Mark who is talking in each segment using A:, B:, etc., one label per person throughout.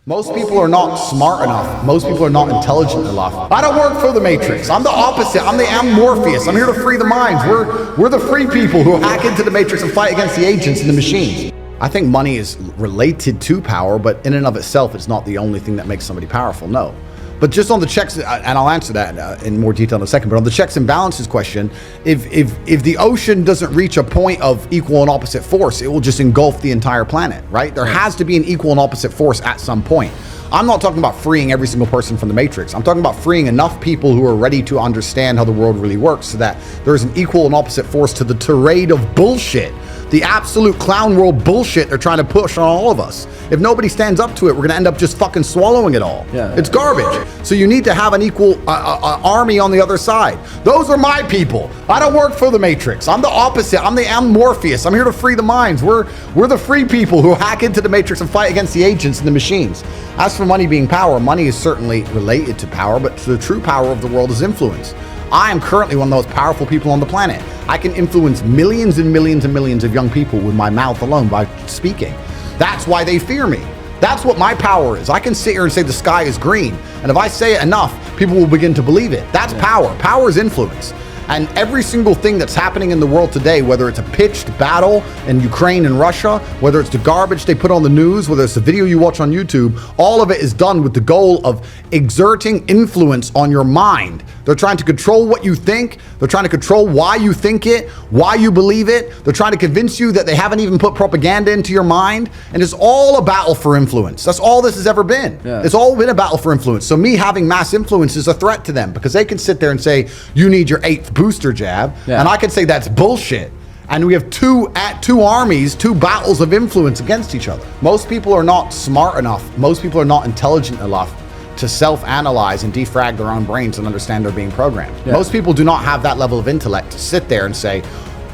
A: Most people are not smart enough. Most people are not intelligent enough. I don't work for the Matrix. I'm the opposite. I'm Morpheus. I'm here to free the minds. We're the free people who hack into the Matrix and fight against the agents and the machines. I think money is related to power, but in and of itself, it's not the only thing that makes somebody powerful, no. But just on the checks, and I'll answer that in more detail in a second, but on the checks and balances question, if the ocean doesn't reach a point of equal and opposite force, it will just engulf the entire planet, right? There has to be an equal and opposite force at some point. I'm not talking about freeing every single person from the Matrix. I'm talking about freeing enough people who are ready to understand how the world really works so that there's an equal and opposite force to the tirade of bullshit, the absolute clown world bullshit they're trying to push on all of us. If nobody stands up to it, we're gonna end up just fucking swallowing it all. It's garbage. So you need to have an equal army on the other side. Those are my people. I don't work for the Matrix. I'm the opposite. I'm Morpheus. I'm here to free the minds. We're the free people who hack into the Matrix and fight against the agents and the machines. As for money being power, money is certainly related to power, but the true power of the world is influence. I am currently one of the most powerful people on the planet. I can influence millions and millions and millions of young people with my mouth alone by speaking. That's why they fear me. That's what my power is. I can sit here and say the sky is green, and if I say it enough, people will begin to believe it. That's power. Power is influence. And every single thing that's happening in the world today, whether it's a pitched battle in Ukraine and Russia, whether it's the garbage they put on the news, whether it's the video you watch on YouTube, all of it is done with the goal of exerting influence on your mind. They're trying to control what you think. They're trying to control why you think it, why you believe it. They're trying to convince you that they haven't even put propaganda into your mind. And it's all a battle for influence. That's all this has ever been. It's all been a battle for influence. So me having mass influence is a threat to them because they can sit there and say, you need your 8th booster jab. And I can say that's bullshit. And we have two armies, two battles of influence against each other. Most people are not smart enough. Most people are not intelligent enough to self-analyze and defrag their own brains and understand they're being programmed. Most people do not have that level of intellect to sit there and say,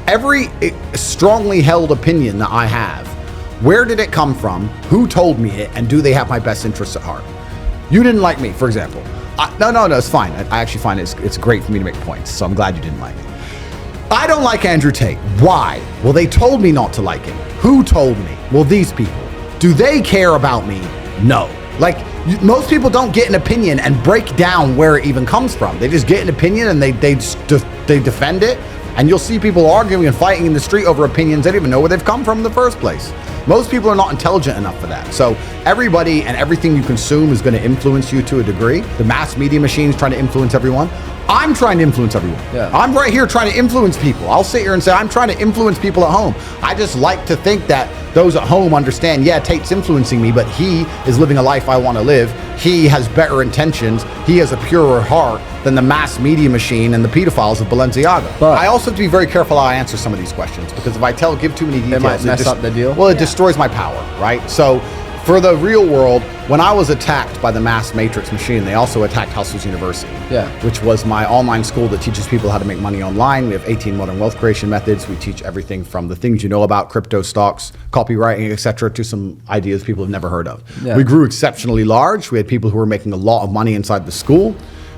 A: every strongly held opinion that I have, where did it come from? Who told me it? And do they have my best interests at heart? You didn't like me, for example. No, it's fine. I actually find it's great for me to make points, so I'm glad you didn't like me. I don't like Andrew Tate. Why? Well, they told me not to like him. Who told me? Well, these people. Do they care about me? No. Most people don't get an opinion and break down where it even comes from. They just get an opinion and they defend it. And you'll see people arguing and fighting in the street over opinions they don't even know where they've come from in the first place. Most people are not intelligent enough for that. So everybody and everything you consume is going to influence you to a degree. The mass media machine is trying to influence everyone. I'm trying to influence everyone. I'm right here trying to influence people. I'll sit here and say, I'm trying to influence people at home. I just like to think that those at home understand, yeah, Tate's influencing me, but he is living a life I want to live. He has better intentions. He has a purer heart than the mass media machine and the pedophiles of Balenciaga. But I also have to be very careful how I answer some of these questions because if I give too many details,
B: it might mess up the deal.
A: Well, it destroys my power, right? So for the real world, when I was attacked by the mass matrix machine, they also attacked Hustles University, which was my online school that teaches people how to make money online. We have 18 modern wealth creation methods. We teach everything from the things you know about crypto, stocks, copywriting, etc., to some ideas people have never heard of. We grew exceptionally large. We had people who were making a lot of money inside the school.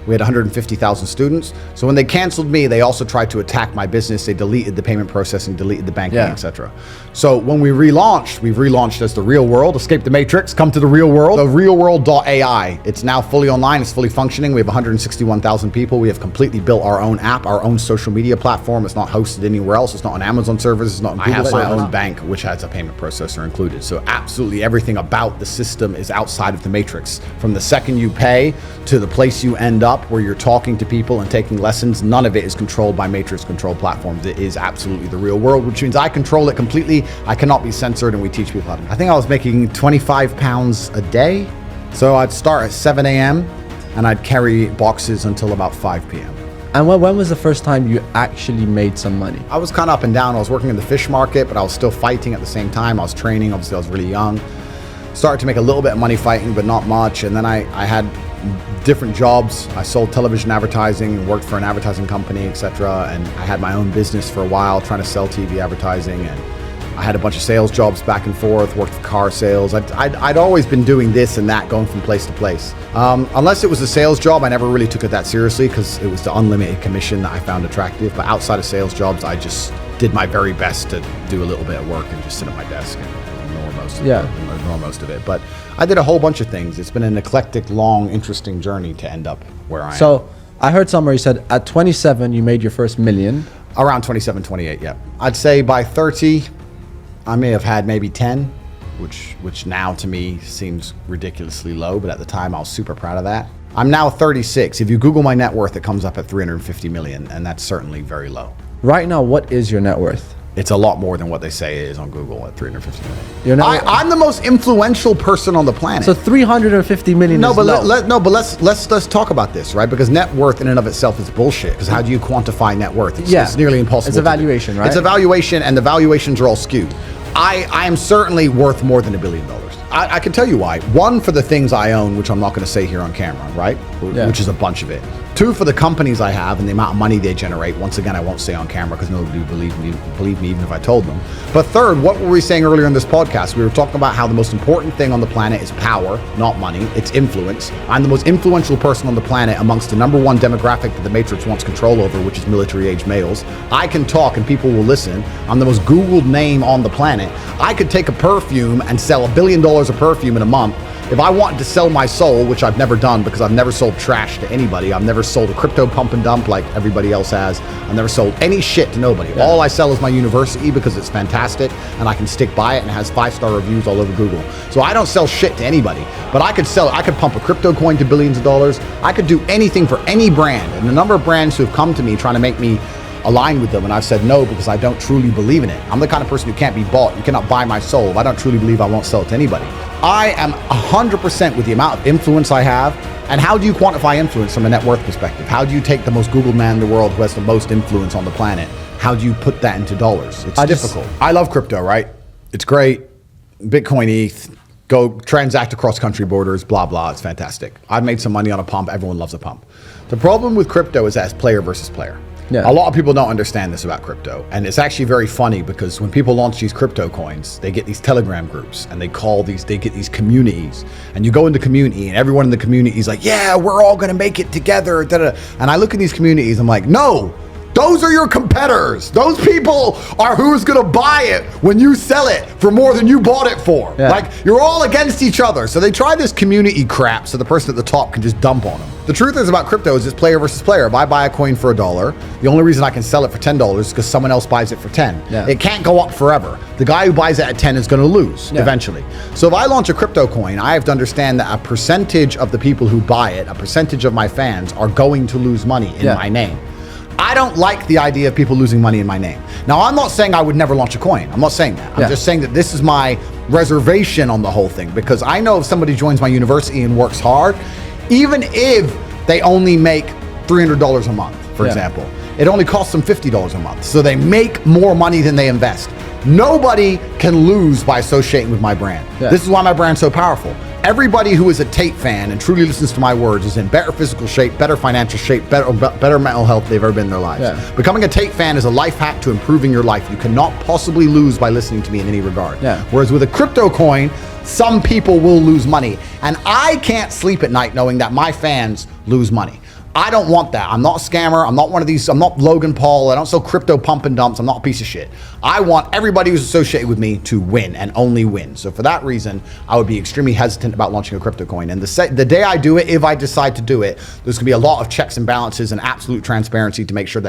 A: We had 150,000 students. So when they canceled me, they also tried to attack my business. They deleted the payment processing, deleted the banking, etc. So when we've relaunched as The Real World. Escape the Matrix, come to the real world. TheRealWorld.ai. It's now fully online. It's fully functioning. We have 161,000 people. We have completely built our own app, our own social media platform. It's not hosted anywhere else. It's not on Amazon servers. It's not on Google. I have my own bank, which has a payment processor included. So absolutely everything about the system is outside of the Matrix. From the second you pay to the place you end up, where you're talking to people and taking lessons, none of it is controlled by matrix controlled platforms. It is absolutely the real world, which means I control it completely. I cannot be censored, and we teach people how to. I think I was making 25 pounds a day. So I'd start at 7 a.m. and I'd carry boxes until about 5 p.m.
B: And when was the first time you actually made some money?
A: I was kind of up and down. I was working in the fish market, but I was still fighting at the same time. I was training. Obviously, I was really young. Started to make a little bit of money fighting, but not much. And then I had different jobs. I sold television advertising and worked for an advertising company, etc. And I had my own business for a while trying to sell TV advertising. And I had a bunch of sales jobs back and forth, worked for car sales. I'd always been doing this and that, going from place to place. Unless it was a sales job, I never really took it that seriously because it was the unlimited commission that I found attractive. But outside of sales jobs, I just did my very best to do a little bit of work and just sit at my desk and ignore most of it. But I did a whole bunch of things. It's been an eclectic, long, interesting journey to end up where I am.
B: So I heard somewhere you said at 27 you made your first million.
A: Around 27, 28, yeah. I'd say by 30, I may have had maybe 10, which now to me seems ridiculously low, but at the time I was super proud of that. I'm now 36. If you Google my net worth, it comes up at 350 million, and that's certainly very low.
B: Right now, what is your net worth?
A: It's a lot more than what they say it is on Google at 350 million.
B: Your net worth?
A: I'm the most influential person on the planet.
B: So 350 million
A: No,
B: is
A: but
B: low.
A: let's talk about this, right? Because net worth in and of itself is bullshit. Because how do you quantify net worth? It's nearly impossible.
B: It's a valuation, right?
A: It's a valuation, and the valuations are all skewed. I am certainly worth more than $1 billion. I can tell you why. One, for the things I own, which I'm not going to say here on camera, right?
B: Yeah.
A: Which is a bunch of it. Two, for the companies I have and the amount of money they generate. Once again, I won't say on camera because nobody would believe me even if I told them. But third, what were we saying earlier in this podcast? We were talking about how the most important thing on the planet is power, not money. It's influence. I'm the most influential person on the planet amongst the number one demographic that the Matrix wants control over, which is military-age males. I can talk and people will listen. I'm the most Googled name on the planet. I could take a perfume and sell $1 billion of perfume in a month. If I wanted to sell my soul, which I've never done because I've never sold trash to anybody. I've never sold a crypto pump and dump like everybody else has. I've never sold any shit to nobody. Yeah. All I sell is my university because it's fantastic and I can stick by it and it has 5-star reviews all over Google. So I don't sell shit to anybody, but I could pump a crypto coin to billions of dollars. I could do anything for any brand. And the number of brands who have come to me trying to make me align with them, and I've said no because I don't truly believe in it. I'm the kind of person who can't be bought. You cannot buy my soul. If I don't truly believe, I won't sell it to anybody. I am 100% with the amount of influence I have. And how do you quantify influence from a net worth perspective? How do you take the most Googled man in the world who has the most influence on the planet? How do you put that into dollars? It's difficult. I love crypto, right? It's great. Bitcoin, ETH, go transact across country borders, blah, blah. It's fantastic. I've made some money on a pump. Everyone loves a pump. The problem with crypto is that it's player versus player.
B: Yeah.
A: A lot of people don't understand this about crypto. And it's actually very funny because when people launch these crypto coins, they get these Telegram groups and they get these communities. And you go into community and everyone in the community is like, yeah, we're all going to make it together. Da-da. And I look at these communities, I'm like, no, those are your competitors. Those people are who's going to buy it when you sell it for more than you bought it for.
B: Yeah.
A: Like, you're all against each other. So they try this community crap so the person at the top can just dump on them. The truth is about crypto is it's player versus player. If I buy a coin for $1, the only reason I can sell it for $10 is because someone else buys it for 10.
B: Yeah.
A: It can't go up forever. The guy who buys it at 10 is going to lose eventually. So if I launch a crypto coin, I have to understand that a percentage of the people who buy it, a percentage of my fans are going to lose money in my name. I don't like the idea of people losing money in my name. Now, I'm not saying I would never launch a coin. I'm not saying that. I'm just saying that this is my reservation on the whole thing, because I know if somebody joins my university and works hard, even if they only make $300 a month, for example, it only costs them $50 a month. So they make more money than they invest. Nobody can lose by associating with my brand. This is why my brand's so powerful. Everybody who is a Tate fan and truly listens to my words is in better physical shape, better financial shape, better mental health they've ever been in their lives. Becoming a Tate fan is a life hack to improving your life. You cannot possibly lose by listening to me in any regard. Whereas with a crypto coin, some people will lose money. And I can't sleep at night knowing that my fans lose money. I don't want that. I'm not a scammer. I'm not one of these. I'm not Logan Paul. I don't sell crypto pump and dumps. I'm not a piece of shit. I want everybody who's associated with me to win and only win. So for that reason, I would be extremely hesitant about launching a crypto coin. And the day I do it, if I decide to do it, there's going to be a lot of checks and balances and absolute transparency to make sure that